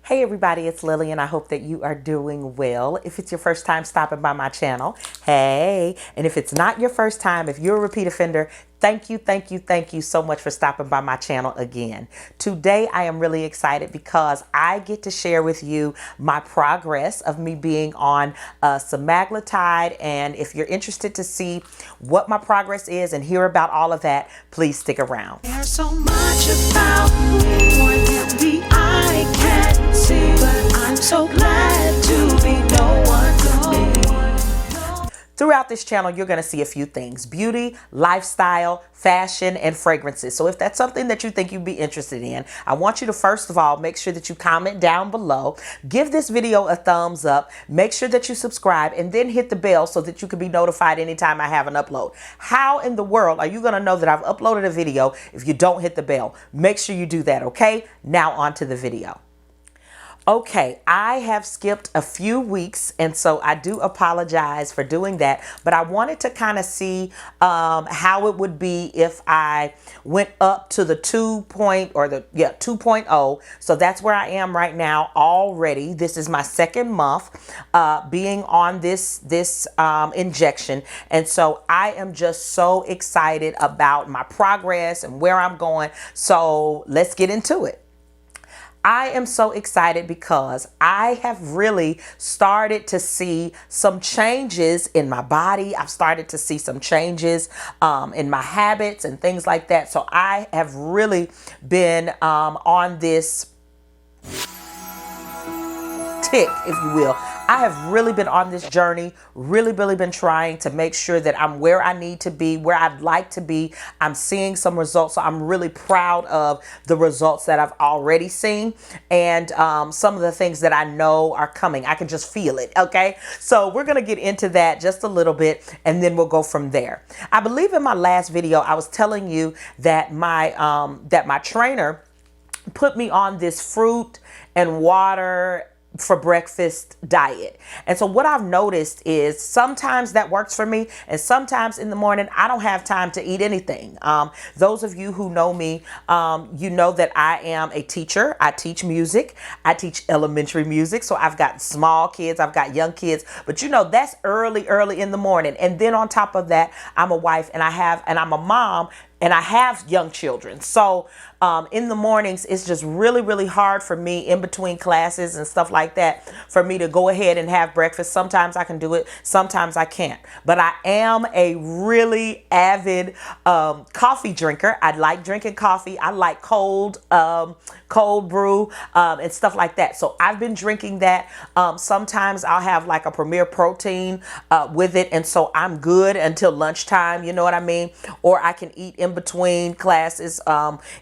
Hey everybody, it's Lillian. I hope that you are doing well. If it's your first time stopping by my channel, hey. And if it's not your first time, if you're a repeat offender, thank you so much for stopping by my channel again. Today, I am really excited because I get to share with you my progress of me being on Semaglutide. And if you're interested to see what my progress is and hear about all of that, please stick around. There's so much about me, more than the eye can see, but I'm so glad to be no one to me. Throughout this channel, you're going to see a few things: beauty, lifestyle, fashion, and fragrances. So if that's something that you think you'd be interested in, I want you to first of all make sure that you comment down below, give this video a thumbs up, make sure that you subscribe, and then hit the bell so that you can be notified anytime I have an upload. How in the world are you going to know that I've uploaded a video if you don't hit the bell? Make sure you do that, okay? Now on to the video. Okay, I have skipped a few weeks, and so I do apologize for doing that, but I wanted to kind of see how it would be if I went up to the 2.0. So that's where I am right now already. This is my second month being on this injection, and so I am just so excited about my progress and where I'm going. So let's get into it. I am so excited because I have really started to see some changes in my body. I've started to see some changes in my habits and things like that. So I have really been on this tick, if you will. I have really been on this journey, really been trying to make sure that I'm where I need to be, where I'd like to be. I'm seeing some results. So I'm really proud of the results that I've already seen, and some of the things that I know are coming. I can just feel it. Okay. So we're going to get into that just a little bit, and then we'll go from there. I believe in my last video, I was telling you that my trainer put me on this fruit and water for breakfast diet. And so what I've noticed is sometimes that works for me, and sometimes in the morning I don't have time to eat anything. Those of you who know me, you know that I am a teacher. I teach music. I teach elementary music. So I've got small kids, I've got young kids, but you know, that's early in the morning. And then on top of that, I'm a wife, and I'm a mom, and I have young children. So in the mornings, it's just really hard for me in between classes and stuff like that for me to go ahead and have breakfast. Sometimes I can do it, sometimes I can't. But I am a really avid coffee drinker. I like drinking coffee. I like cold brew and stuff like that. So I've been drinking that. Sometimes I'll have like a Premier Protein with it, and so I'm good until lunchtime, you know what I mean? Or I can eat in between classes.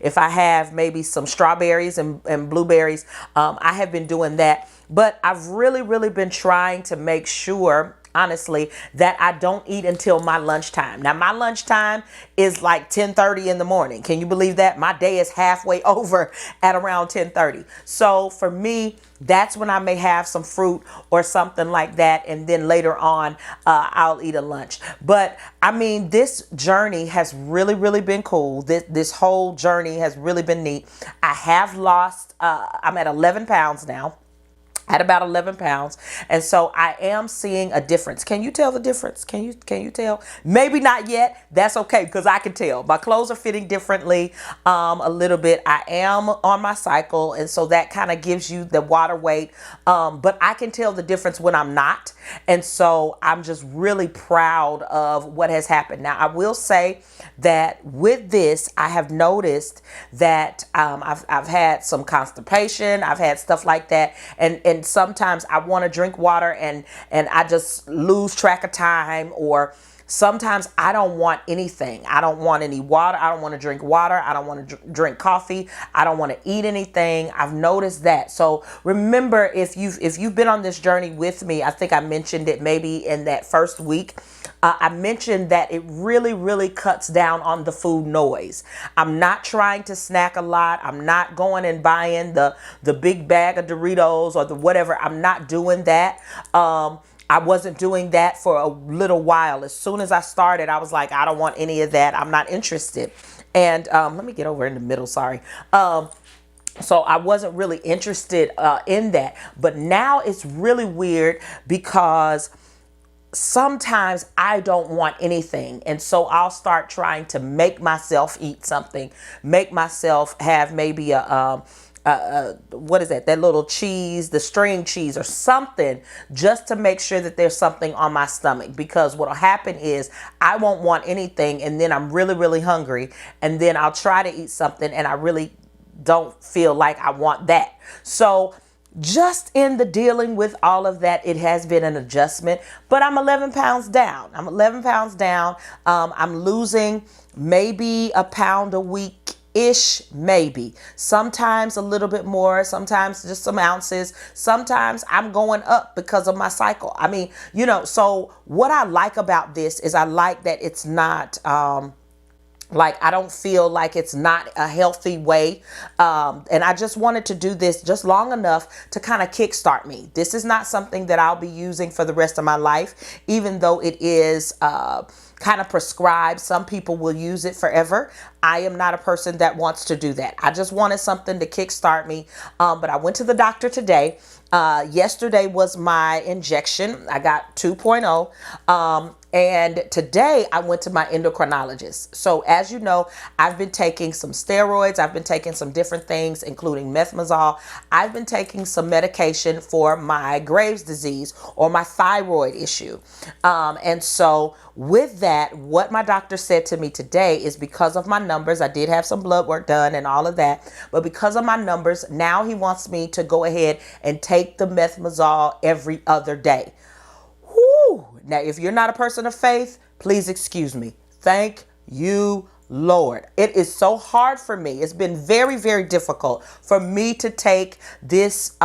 If I have maybe some strawberries and blueberries, I have been doing that. But I've really been trying to make sure, honestly, that I don't eat until my lunchtime. Now, my lunchtime is like 10:30 in the morning. Can you believe that? My day is halfway over at around 10:30. So for me, that's when I may have some fruit or something like that. And then later on, I'll eat a lunch. But I mean, this journey has really been cool. This whole journey has really been neat. I have lost, I'm at 11 pounds now. At about 11 pounds. And so I am seeing a difference. Can you tell the difference? Can you tell? Maybe not yet. That's okay, because I can tell. My clothes are fitting differently a little bit. I am on my cycle, and so that kind of gives you the water weight. But I can tell the difference when I'm not. And so I'm just really proud of what has happened. Now, I will say that with this, I have noticed that I've had some constipation. I've had stuff like that. And sometimes I want to drink water and I just lose track of time, or sometimes I don't want anything. I don't want any water. I don't want to drink water. I don't want to drink coffee. I don't want to eat anything. I've noticed that. So remember, if you've been on this journey with me, I think I mentioned it maybe in that first week. I mentioned that it really cuts down on the food noise. I'm not trying to snack a lot. I'm not going and buying the big bag of Doritos or the whatever. I'm not doing that. I wasn't doing that for a little while. As soon as I started, I was like, I don't want any of that. I'm not interested. And let me get over in the middle. Sorry. So I wasn't really interested in that. But now it's really weird because sometimes I don't want anything. And so I'll start trying to make myself eat something, make myself have maybe what is that little cheese, the string cheese or something, just to make sure that there's something on my stomach. Because what'll happen is I won't want anything, and then I'm really, really hungry, and then I'll try to eat something and I really don't feel like I want that. So just in the dealing with all of that, it has been an adjustment, but I'm 11 pounds down. I'm 11 pounds down. I'm losing maybe a pound a week ish, maybe. Sometimes a little bit more, sometimes just some ounces. Sometimes I'm going up because of my cycle. I mean, so what I like about this is I like that it's not, like, I don't feel like it's not a healthy way. And I just wanted to do this just long enough to kind of kickstart me. This is not something that I'll be using for the rest of my life, even though it is kind of prescribed. Some people will use it forever. I am not a person that wants to do that. I just wanted something to kickstart me. But I went to the doctor today. Yesterday was my injection. I got 2.0. And today I went to my endocrinologist. So as you know, I've been taking some steroids. I've been taking some different things, including methimazole. I've been taking some medication for my Graves' disease or my thyroid issue. And so with that, what my doctor said to me today is because of my numbers, I did have some blood work done and all of that, but because of my numbers, now he wants me to go ahead and take the methimazole every other day. Whew. Now, if you're not a person of faith, please excuse me. Thank you, Lord. It is so hard for me. It's been very, very difficult for me to take this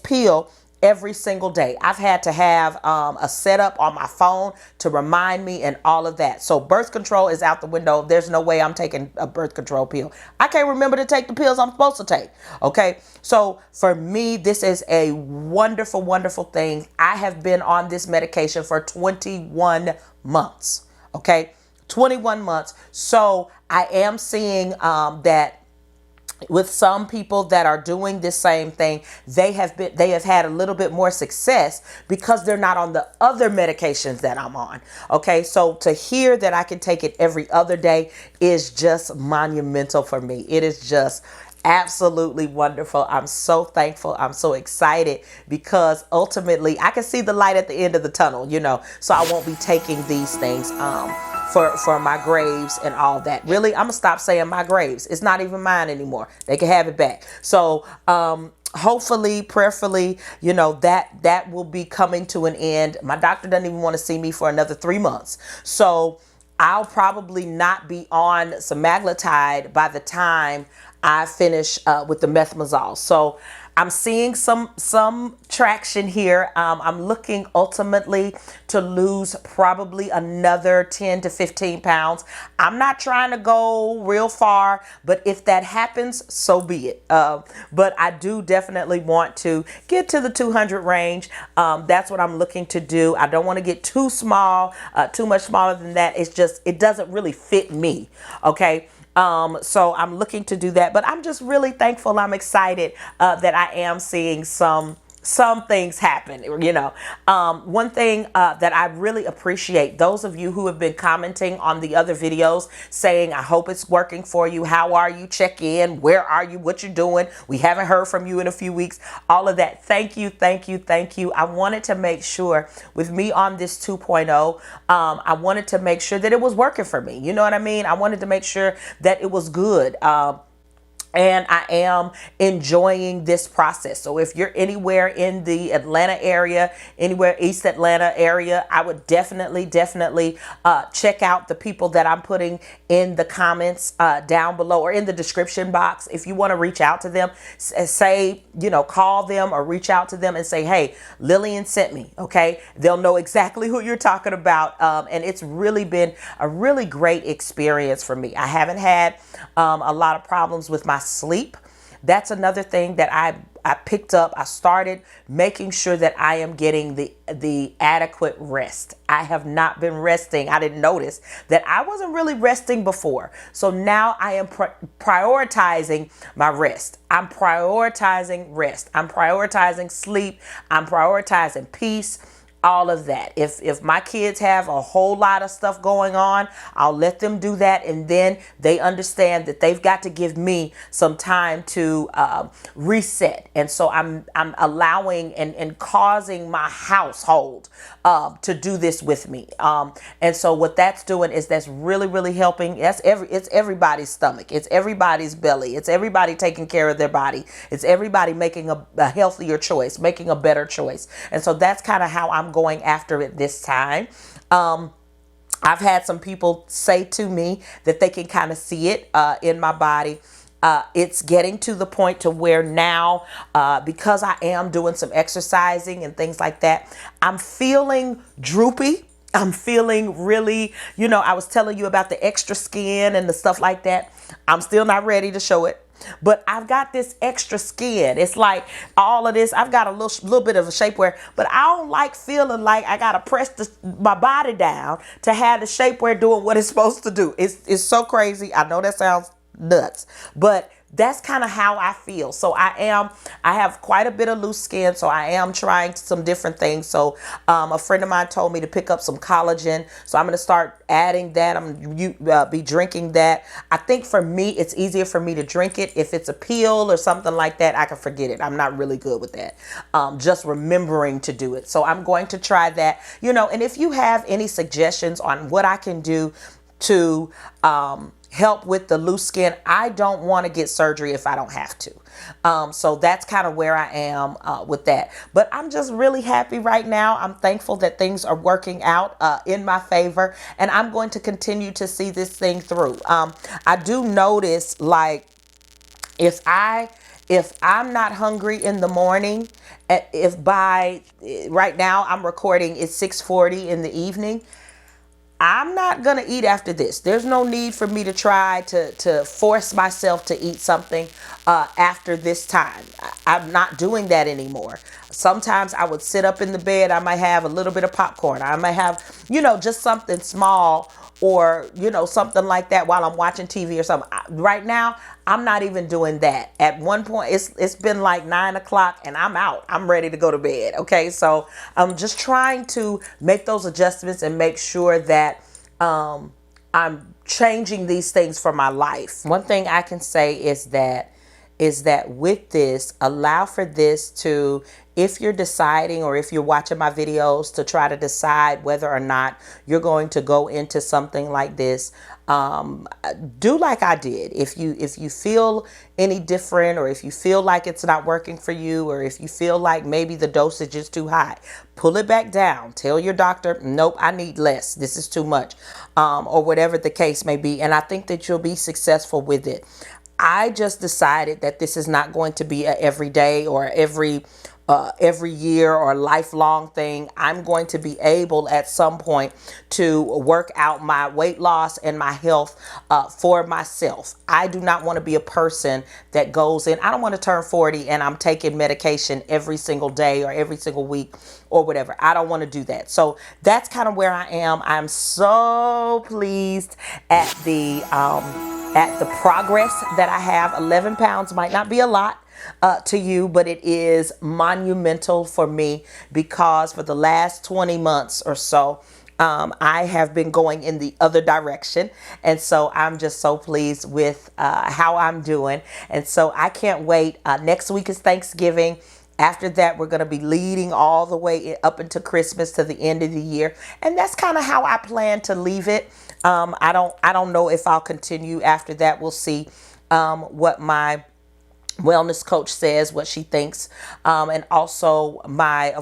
pill every single day. I've had to have a setup on my phone to remind me and all of that. So birth control is out the window. There's no way I'm taking a birth control pill. I can't remember to take the pills I'm supposed to take. Okay. So for me, this is a wonderful, wonderful thing. I have been on this medication for 21 months. Okay. 21 months. So I am seeing that with some people that are doing this same thing, they have had a little bit more success because they're not on the other medications that I'm on. Okay. So to hear that I can take it every other day is just monumental for me. It is just absolutely wonderful. I'm so thankful. I'm so excited because ultimately I can see the light at the end of the tunnel, so I won't be taking these things, for my Graves and all that. Really, I'm gonna stop saying my Graves. It's not even mine anymore. They can have it back. So, hopefully, prayerfully, that will be coming to an end. My doctor doesn't even want to see me for another 3 months. So I'll probably not be on Semaglutide by the time I finish with the methimazole. So I'm seeing some traction here. I'm looking ultimately to lose probably another 10 to 15 pounds. I'm not trying to go real far, but if that happens, so be it. But I do definitely want to get to the 200 range. That's what I'm looking to do. I don't want to get too small, too much smaller than that. It doesn't really fit me. Okay. So I'm looking to do that, but I'm just really thankful. I'm excited that I am seeing some things happen. One thing that I really appreciate, those of you who have been commenting on the other videos saying, I hope it's working for you. How are you? Check in. Where are you? What you're doing? We haven't heard from you in a few weeks. All of that. Thank you. Thank you. Thank you. I wanted to make sure with me on this 2.0, I wanted to make sure that it was working for me. You know what I mean? I wanted to make sure that it was good. And I am enjoying this process. So if you're anywhere in the Atlanta area, anywhere East Atlanta area, I would definitely check out the people that I'm putting in the comments down below or in the description box. If you want to reach out to them, say, call them or reach out to them and say, hey, Lillian sent me. Okay. They'll know exactly who you're talking about. And it's really been a really great experience for me. I haven't had a lot of problems with my sleep. that's another thing that I picked up. I started making sure that I am getting the adequate rest. I have not been resting. I didn't notice that I wasn't really resting before. So now I am prioritizing my rest. I'm prioritizing rest. I'm prioritizing sleep. I'm prioritizing peace. All of that. If my kids have a whole lot of stuff going on, I'll let them do that, and then they understand that they've got to give me some time to reset. And so I'm allowing and causing my household to do this with me. And so what that's doing is that's really helping. It's everybody's stomach. It's everybody's belly. It's everybody taking care of their body. It's everybody making a healthier choice, making a better choice. And so that's kind of how I'm going after it this time. I've had some people say to me that they can kind of see it in my body. It's getting to the point to where now, because I am doing some exercising and things like that, I'm feeling droopy. I'm feeling really, I was telling you about the extra skin and the stuff like that. I'm still not ready to show it. But I've got this extra skin. It's like all of this. I've got a little bit of a shapewear, but I don't like feeling like I got to press my body down to have the shapewear doing what it's supposed to do. It's so crazy. I know that sounds nuts, but that's kind of how I feel. So I have quite a bit of loose skin. So I am trying some different things. So a friend of mine told me to pick up some collagen. So I'm going to start adding that. I'm going to be drinking that. I think for me, it's easier for me to drink it. If it's a pill or something like that, I can forget it. I'm not really good with that. Just remembering to do it. So I'm going to try that, and if you have any suggestions on what I can do to, help with the loose skin, I don't want to get surgery if I don't have to. So that's kind of where I am with that. But I'm just really happy right now. I'm thankful that things are working out in my favor, and I'm going to continue to see this thing through. I do notice, like, if I'm not hungry in the morning, if by right now I'm recording, it's 6:40 in the evening, I'm not going to eat after this. There's no need for me to try to force myself to eat something after this time. I'm not doing that anymore. Sometimes I would sit up in the bed. I might have a little bit of popcorn. I might have, just something small, or, something like that while I'm watching TV or something. Right now, I'm not even doing that. At one point, it's been like 9 o'clock and I'm out. I'm ready to go to bed. Okay. So I'm just trying to make those adjustments and make sure that I'm changing these things for my life. One thing I can say is that with this, allow for this to, if you're deciding, or if you're watching my videos to try to decide whether or not you're going to go into something like this, do like I did. If you feel any different, or if you feel like it's not working for you, or if you feel like maybe the dosage is too high, pull it back down. Tell your doctor, nope, I need less. This is too much, or whatever the case may be. And I think that you'll be successful with it. I just decided that this is not going to be a everyday or every year or lifelong thing. I'm going to be able at some point to work out my weight loss and my health for myself. I do not want to be a person that goes in. I don't want to turn 40 and I'm taking medication every single day or every single week or whatever. I don't want to do that. So that's kind of where I am. I'm so pleased at the progress that I have. 11 pounds might not be a lot to you, but it is monumental for me, because for the last 20 months or so, I have been going in the other direction. And so I'm just so pleased with how I'm doing. And so I can't wait. Next week is Thanksgiving. After that, we're going to be leading all the way up into Christmas, to the end of the year. And that's kind of how I plan to leave it. I don't know if I'll continue after that. We'll see what my wellness coach says, what she thinks. And also my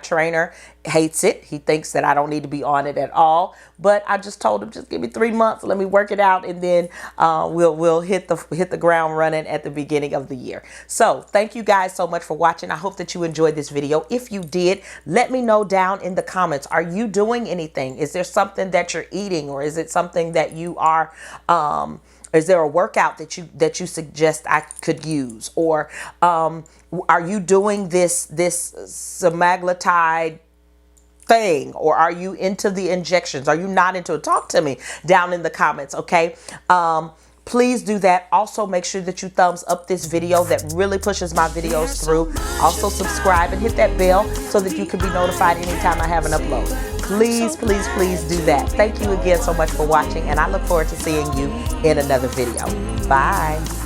trainer hates it. He thinks that I don't need to be on it at all. But I just told him, just give me 3 months. Let me work it out. And then we'll hit the ground running at the beginning of the year. So thank you guys so much for watching. I hope that you enjoyed this video. If you did, let me know down in the comments. Are you doing anything? Is there something that you're eating, or is it something that you are Is there a workout that you suggest I could use? Or are you doing this semaglutide thing, or are you into the injections? Are you not into it? Talk to me down in the comments, okay? Please do that. Also, make sure that you thumbs up this video. That really pushes my videos through. Also, subscribe and hit that bell so that you can be notified anytime I have an upload. Please, please, please do that. Thank you again so much for watching, and I look forward to seeing you in another video. Bye.